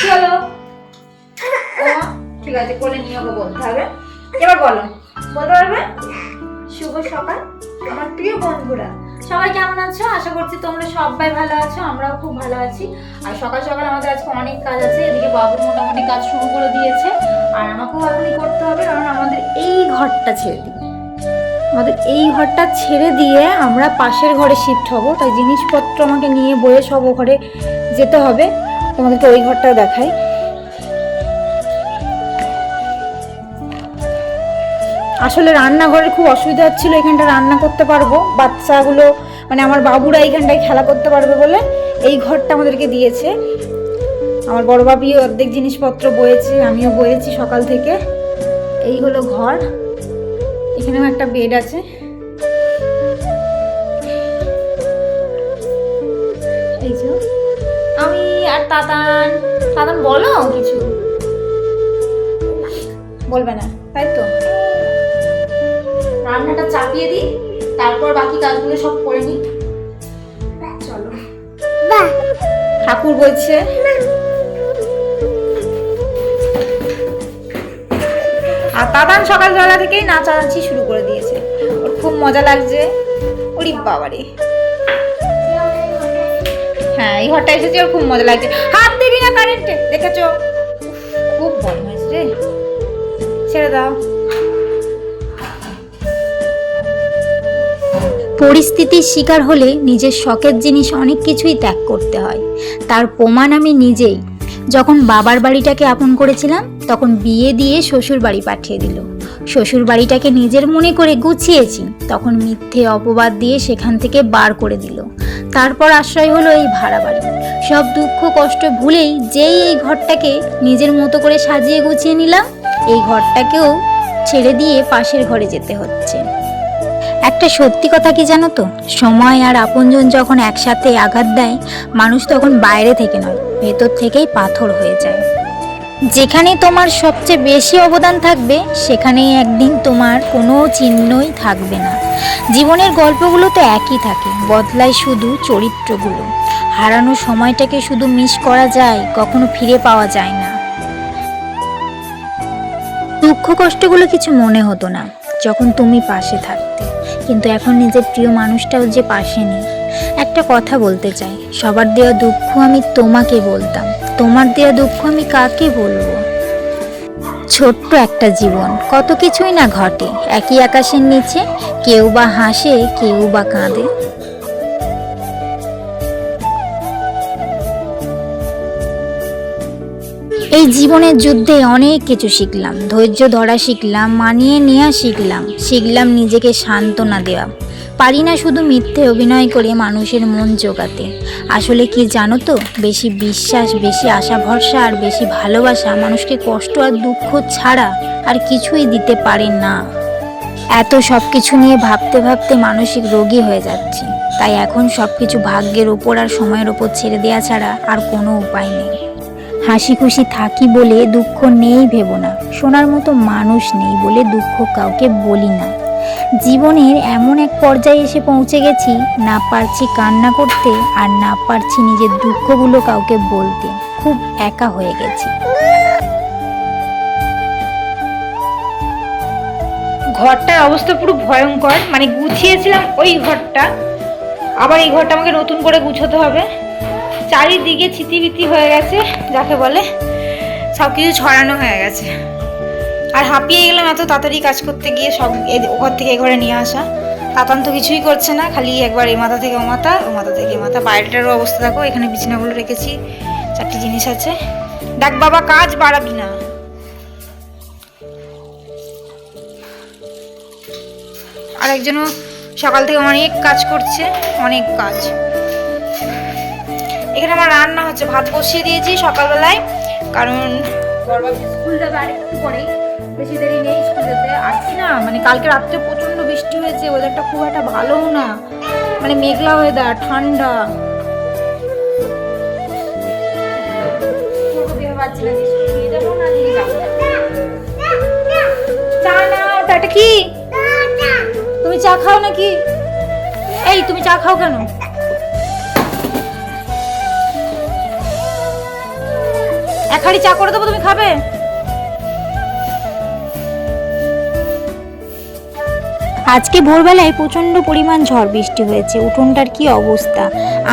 চলো ও ঠিক আছে, কোলে নিয়ে ওকে বলতে হবে। এবার বলো, বলতে পারবে? শুভ সকাল আমার প্রিয় বন্ধুরা, সবাই কেমন আছো? আশা করছি তোমরা সবাই ভালো আছো, আমরাও খুব ভালো আছি। আর সকাল সকাল আমাদের আজকে অনেক কাজ আছে। এদিকে বাবু মোটামুটি কাজ শুরু করে দিয়েছে, আর আমাকেও এখনই করতে হবে, কারণ আমাদের এই ঘরটা ছেড়ে দিই, আমাদের এই ঘরটা ছেড়ে দিয়ে আমরা পাশের ঘরে শিফট হব। তাই জিনিসপত্র আমাকে নিয়ে বয়ে সব ও ঘরে যেতে হবে। তোমাদেরকে ওই ঘরটা দেখাই। আসলে রান্নাঘরের খুব অসুবিধা হচ্ছিল, এখানটা রান্না করতে পারবো, বাচ্চাগুলো মানে আমার বাবুরা এইখানটায় খেলা করতে পারবে বলে এই ঘরটা আমাদেরকে দিয়েছে। আমার বড় বাবিও অর্ধেক জিনিসপত্র বয়েছে, আমিও বয়েছি সকাল থেকে। এই হলো ঘর, এখানেও একটা বেড আছে। এই যে আমি আর তাতান। তাতান বলো কিছু, বলবে না তাই তো? রান্নাটা চাপিয়ে দিই, তারপর বাকি কাজগুলো সব করে নিই। চলো, ঠাকুর বলছে। আর তাতান সকালবেলা থেকেই নাচানাচি শুরু করে দিয়েছে, ওর খুব মজা লাগছে। ওরে বাবারে, হ্যাঁ এই ঘরটা এসেছে, ওর খুব মজা লাগছে। হাত দিবি না কারেন্টে, দেখেছো? খুব বদমাইশ রে, ছেড়ে দাও। পরিস্থিতির শিকার হলে নিজের শখের জিনিস অনেক কিছুই ত্যাগ করতে হয়, তার প্রমাণ আমি নিজেই। যখন বাবার বাড়িটাকে আপন করেছিলাম, তখন বিয়ে দিয়ে শ্বশুর বাড়ি পাঠিয়ে দিল। শ্বশুর বাড়িটাকে নিজের মনে করে গুছিয়েছি, তখন মিথ্যে অপবাদ দিয়ে সেখান থেকে বার করে দিল। তারপর আশ্রয় হলো এই ভাড়া বাড়ি। সব দুঃখ কষ্ট ভুলেই যেই এই ঘরটাকে নিজের মতো করে সাজিয়ে গুছিয়ে নিলাম, এই ঘরটাকেও ছেড়ে দিয়ে পাশের ঘরে যেতে হচ্ছে। একটা সত্যি কথা কি জানো তো, সময় আর আপনজন যখন একসাথে আঘাত দেয়, মানুষ তখন বাইরে থেকে নয়, ভেতর থেকেই পাথর হয়ে যায়। যেখানে তোমার সবচেয়ে বেশি অবদান থাকবে, সেখানেই একদিন তোমার কোনো চিহ্নই থাকবে না। জীবনের গল্পগুলো তো একই থাকে, বদলায় শুধু চরিত্রগুলো। হারানো সময়টাকে শুধু মিস করা যায়, কখনো ফিরে পাওয়া যায় না। দুঃখ কষ্টগুলো কিছু মনে হতো না যখন তুমি পাশে থাকতে, কিন্তু এখন নিজের প্রিয় মানুষটাও যে পাশে নেই। একটা কথা বলতে চাই, সবার দেওয়া দুঃখ আমি তোমাকে বলতাম, তোমার দেওয়া দুঃখ আমি কাকে বলবো? ছোট্ট একটা জীবন, কত কিছুই না ঘটে একই আকাশের নিচে, কেউ বা হাসে, কেউ বা কাঁদে। এই জীবনের যুদ্ধে অনেক কিছু শিখলাম, ধৈর্য ধরা শিখলাম, মানিয়ে নেওয়া শিখলাম নিজেকে সান্ত্বনা দেওয়া। পারি না শুধু মিথ্যে অভিনয় করে মানুষের মন জোগাতে। আসলে কি জানো তো, বেশি বিশ্বাস, বেশি আশা ভরসা আর বেশি ভালোবাসা মানুষকে কষ্ট আর দুঃখ ছাড়া আর কিছুই দিতে পারে না। এত সব কিছু নিয়ে ভাবতে ভাবতে মানসিক রোগী হয়ে যাচ্ছি। তাই এখন সব কিছু ভাগ্যের ওপর আর সময়ের ওপর ছেড়ে দেওয়া ছাড়া আর কোনো উপায় নেই। হাসি খুশি থাকি বলে দুঃখ নেই ভেবো না, শোনার মতো মানুষ নেই বলে দুঃখ কাউকে বলি না। জীবনের এমন এক পর্যায়ে এসে পৌঁছে গেছি, না পারছি কান্না করতে আর না পারছি নিজের দুঃখগুলো কাউকে বলতে। খুব একা হয়ে গেছি। ঘরটার অবস্থা পুরো ভয়ঙ্কর, মানে গুছিয়েছিলাম ওই ঘরটা, আবার এই ঘরটা আমাকে নতুন করে গুছোতে হবে। চারিদিকে ছিতিবিতি হয়ে গেছে, যাকে বলে সব কিছু ছড়ানো হয়ে গেছে। আর হাঁপিয়ে গেলাম এত তাড়াতাড়ি কাজ করতে গিয়ে, সব ঘর থেকে এ ঘরে নিয়ে আসা। তাতান তো কিছুই করছে না, খালি একবার এই মাথা থেকে ও মাথা, ও মাথা থেকে এ মাথা। বাইরেটারও অবস্থা দেখো, এখানে বিছানাগুলো রেখেছি, 4টি জিনিস আছে। দেখ বাবা, কাজ বাড়াবি না। আর একজনও সকাল থেকে অনেক কাজ করছে, অনেক কাজ। এখানে আমার রান্না হচ্ছে, ভাত বসিয়ে দিয়েছি সকালবেলায়, কারণ স্কুল যাবে আর একটু পরেই, বেশি দেরি নেই স্কুল যেতে। আসছি না, মানে কালকে রাত্রে প্রচন্ড বৃষ্টি হয়েছে, ওয়েদারটা খুব একটা ভালোও না, মানে মেঘলা ওয়েদার, ঠান্ডা। চা নাও, এটা কি? তুমি চা খাও নাকি? এই তুমি চা খাও কেন? এক হাঁড়ি চা করে দেবো, তুমি খাবে? আজকে ভোরবেলায় প্রচণ্ড পরিমাণ ঝড় বৃষ্টি হয়েছে। উঠোনটার কি অবস্থা!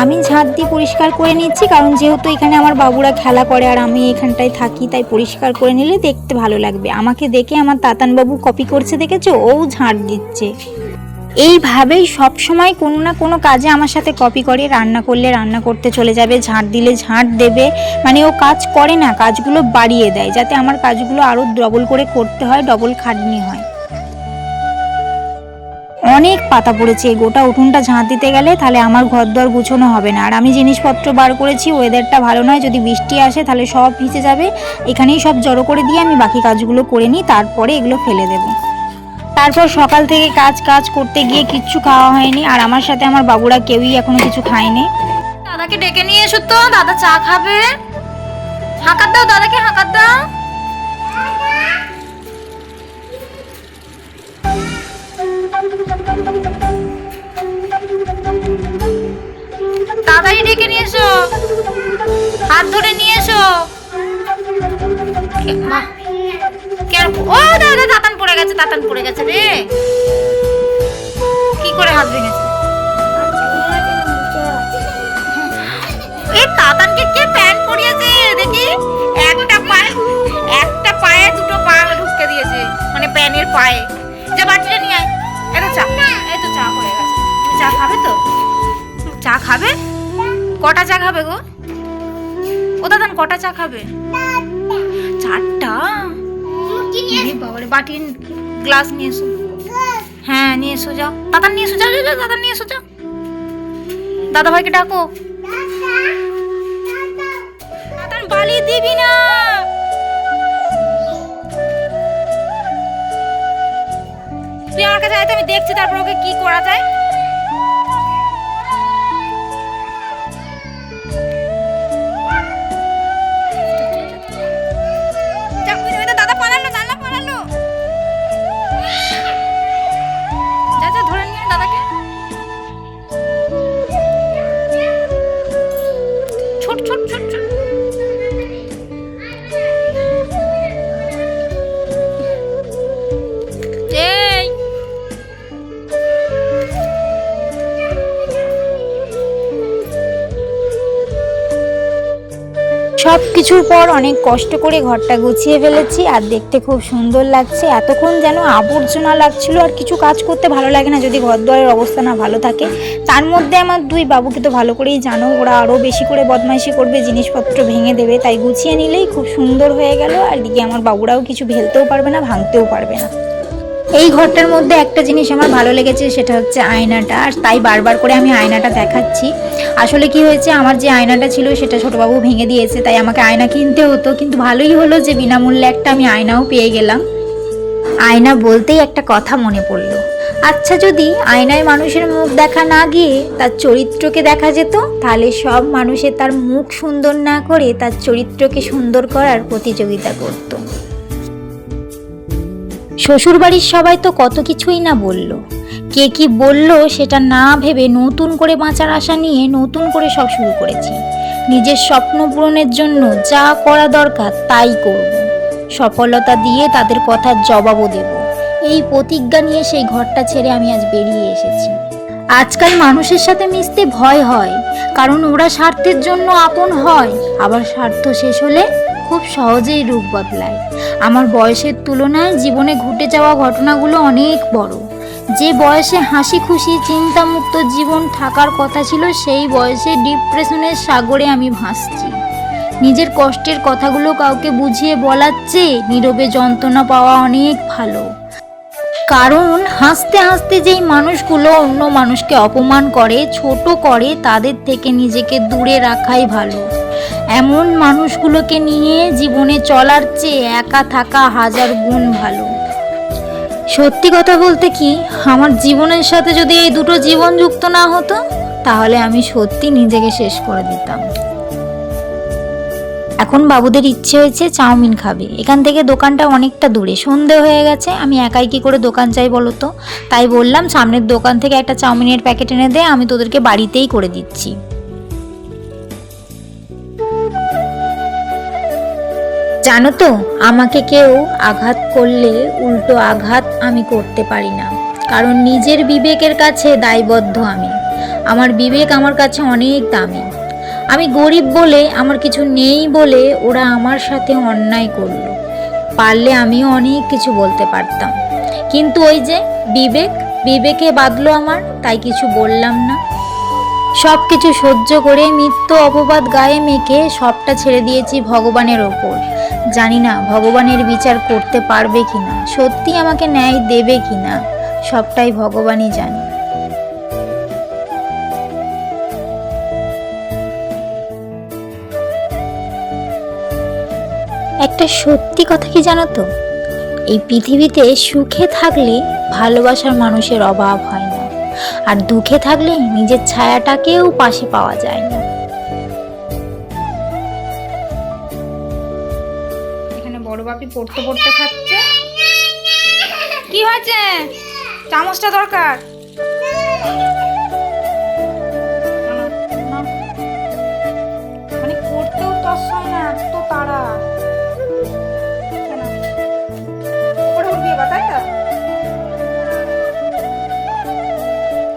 আমি ঝাঁট দিয়ে পরিষ্কার করে নিচ্ছি, কারণ যেহেতু এখানে আমার বাবুরা খেলা করে আর আমি এখানটায় থাকি, তাই পরিষ্কার করে নিলে দেখতে ভালো লাগবে। আমাকে দেখে আমার তাতানবাবু কপি করছে, দেখেছো? ও ঝাঁট দিচ্ছে। এইভাবেই সব সময় কোনো না কোনো কাজে আমার সাথে কপি করে। রান্না করলে রান্না করতে চলে যাবে, ঝাঁট দিলে ঝাঁট দেবে। মানে ও কাজ করে না, কাজগুলো বাড়িয়ে দেয়, যাতে আমার কাজগুলো আরও ডবল করে করতে হয়, ডবল খাটনি হয়। অনেক পাতা পড়েছে, গোটা উঠোনটা ঝাঁট দিতে গেলে তাহলে আমার ঘর দর গুছোনো হবে না। আর আমি জিনিসপত্র বার করেছি, ওয়েদারটা ভালো নয়, যদি বৃষ্টি আসে তাহলে সব ভিজে যাবে। এখানেই সব জড়ো করে দিয়ে আমি বাকি কাজগুলো করে নিই, তারপরে এগুলো ফেলে দেব। তারপর সকাল থেকে কাজ করতে গিয়ে কিচ্ছু খাওয়া হয়নি, আর আমার সাথে আমার বাবুরা কেউই এখনো কিছু খায়নি। দাদাকে ডেকে নিয়ে এসো তো, দাদা চা খাবে। হাঁকার দাও দাদাকে, হাঁকার দাও। তাড়াতাড়ি ডেকে নিয়ে এসো, হাত ধরে নিয়ে এসো। ও দাদা, তাতান পড়ে গেছে, তাতান পড়ে গেছে রে। কি করে হাত ভেঙেছে? এই তাতানকে কে প্যান্ট পরিয়েছে দেখি? একটা পায়ে দুটো পা ঢুকে দিয়েছে, মানে প্যানের পায়ে। যে বাটিটা নিয়ে আয়। এই তো চা পড়ে গেছে। চা খাবে তো? চা খাবে? কটা চা খাবে গো? ও দাদান কটা চা খাবে? 4টা? বাবারে, বাটি গ্লাস নিয়ে এসো। হ্যাঁ নিয়ে এসো, যাও দাদান নিয়ে এসো, যাও দাদান নিয়ে এসো, যাও। দাদা ভাইকে ডাকো। দাদান বালি দিবি না। তুই আমার কাছে আয়, আমি দেখছি তারপর ওকে কি করা যায়। দাদা পালালো, দাদা পালালো। যা ধরে নিয়ে দাদাকে। ছোট ছোট ছোট ছোট। সব কিছুর পর অনেক কষ্ট করে ঘরটা গুছিয়ে ফেলেছি, আর দেখতে খুব সুন্দর লাগছে। এতক্ষণ যেন আবর্জনা লাগছিল, আর কিছু কাজ করতে ভালো লাগে না যদি ঘরদোয়ারের অবস্থা না ভালো থাকে। তার মধ্যে আমার 2 বাবুকে তো ভালো করেই জানো, ওরা আরও বেশি করে বদমাইশি করবে, জিনিসপত্র ভেঙে দেবে। তাই গুছিয়ে নিলেই খুব সুন্দর হয়ে গেল। আর দিকে আমার বাবুরাও কিছু ফেলতেও পারবে না, ভাঙতেও পারবে না। এই ঘরটার মধ্যে একটা জিনিস আমার ভালো লেগেছে, সেটা হচ্ছে আয়নাটা। আর তাই বারবার করে আমি আয়নাটা দেখাচ্ছি। আসলে কি হয়েছে, আমার যে আয়নাটা ছিল সেটা ছোটবাবু ভেঙে দিয়েছে, তাই আমাকে আয়না কিনতে হতো। কিন্তু ভালোই হলো যে বিনামূল্যে একটা আমি আয়নাও পেয়ে গেলাম। আয়না বলতেই একটা কথা মনে পড়লো। আচ্ছা, যদি আয়নায় মানুষের মুখ দেখা না গিয়ে তার চরিত্রকে দেখা যেত, তাহলে সব মানুষের তার মুখ সুন্দর না করে তার চরিত্রকে সুন্দর করার প্রতিযোগিতা করত। শ্বশুরবাড়ির সবাই তো কত কিছুই না বলল, কে কি বলল সেটা না ভেবে নতুন করে বাঁচার আশা নিয়ে নতুন করে সব শুরু করেছি। নিজের স্বপ্ন পূরণের জন্য যা করা দরকার তাই করব, সফলতা দিয়ে তাদের কথার জবাবও দেব। এই প্রতিজ্ঞা নিয়ে সেই ঘরটা ছেড়ে আমি আজ বেরিয়ে এসেছি। আজকাল মানুষের সাথে মিশতে ভয় হয়, কারণ ওরা স্বার্থের জন্য আপন হয়, আবার স্বার্থ শেষ হলে খুব সহজেই রূপ বদলায়। আমার বয়সের তুলনায় জীবনে ঘটে যাওয়া ঘটনাগুলো অনেক বড়। যে বয়সে হাসি খুশি চিন্তামুক্ত জীবন থাকার কথা ছিল, সেই বয়সে ডিপ্রেশনের সাগরে আমি ভাসছি। নিজের কষ্টের কথাগুলো কাউকে বুঝিয়ে বলার চেয়ে নীরবে যন্ত্রণা পাওয়া অনেক ভালো। কারণ হাসতে হাসতে যেই মানুষগুলো অন্য মানুষকে অপমান করে, ছোট করে, তাদের থেকে নিজেকে দূরে রাখাই ভালো। এমন মানুষগুলোকে নিয়ে জীবনে চলার চেয়ে একা থাকা 1000 গুণ ভালো। সত্যি কথা বলতে কি, আমার জীবনের সাথে যদি এই দুটো জীবন যুক্ত না হতো, তাহলে আমি সত্যি নিজেকে শেষ করে দিতাম। এখন বাবুদের ইচ্ছে হয়েছে চাউমিন খাবে। এখান থেকে দোকানটা অনেকটা দূরে, সন্ধে হয়ে গেছে, আমি একাই কি করে দোকান চাই বলো তো? তাই বললাম সামনের দোকান থেকে একটা চাউমিনের প্যাকেট এনে দে, আমি তোদেরকে বাড়িতেই করে দিচ্ছি। জানো তো, আমাকে কেউ আঘাত করলে উল্টো আঘাত আমি করতে পারি না, কারণ নিজের বিবেকের কাছে দায়বদ্ধ আমি। আমার বিবেক আমার কাছে অনেক দামি। আমি গরিব বলে, আমার কিছু নেই বলে ওরা আমার সাথে অন্যায় করলো। পারলে আমিও অনেক কিছু বলতে পারতাম, কিন্তু ওই যে বিবেকে বাঁধলো আমার, তাই কিছু বললাম না। সব কিছু সহ্য করে মিথ্যে অপবাদ গায়ে মেখে সবটা ছেড়ে দিয়েছি ভগবানের ওপর। জানি না ভগবানের বিচার করতে পারবে কিনা, সত্যি আমাকে ন্যায় দেবে কিনা, সবটাই ভগবানই জানে। একটা সত্যি কথা কি জানো তো, এই পৃথিবীতে সুখে থাকলে ভালোবাসার মানুষের অভাব হয় না, আর দুঃখে থাকলে নিজের ছায়াটাকেও পাশে পাওয়া যায় না। এখানে বড় বাপি পড়তে পড়তে খাচ্ছে। কি হয়েছে? চামচটা দরকার। মানে করতেও তস হয় না, তো তারা উপরে উঠবি এবার, তাই তো?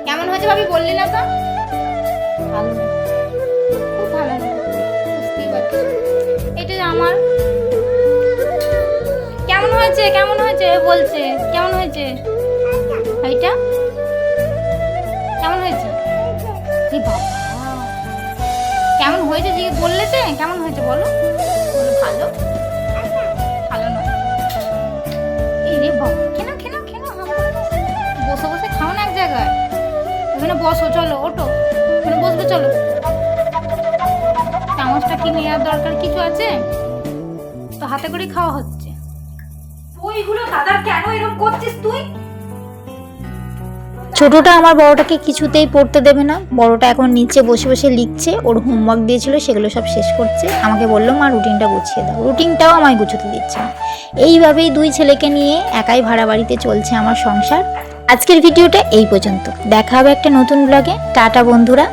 কেমন হয়েছে ভাবি বললি না তো? ভালো, খুব ভালো, বুঝতেই পারছি। এটা যে আমার কেমন হয়েছে কেমন হয়েছে বলছে, কেমন হয়েছে এইটা, কেমন হয়েছে? এ বাবা, কেমন হয়েছে জিজ্ঞেস বললে যে কেমন হয়েছে বলো, বলো ভালো, ভালো নয়। এই রে বাবা, কেন কেন কেন বসে বসে খাও না এক জায়গায়, ওখানে বসো, চলো ওঠো, ওখানে বসবে, চলো। চামচটা কি নেওয়ার দরকার কিছু আছে? তো হাতে করে খাওয়া হচ্ছে। ওইগুলো দাদার কেন এরকম করছিস তুই? ছোটটা আমার বড়টাকে কিছুতেই পড়তে দেবে না। বড়টা এখন নিচে বসে বসে লিখছে, ওর হোমওয়ার্ক দিয়েছিল সেগুলো সব শেষ করছে। আমাকে বললো মা রুটিনটা গুছিয়ে দাও, রুটিনটাও আমায় গুছোতে দিচ্ছে না। এইভাবেই দুই ছেলেকে নিয়ে একাই ভাড়া বাড়িতে চলছে আমার সংসার। আজকের ভিডিওটা এই পর্যন্ত, দেখা হবে একটা নতুন ব্লগে। টাটা বন্ধুরা।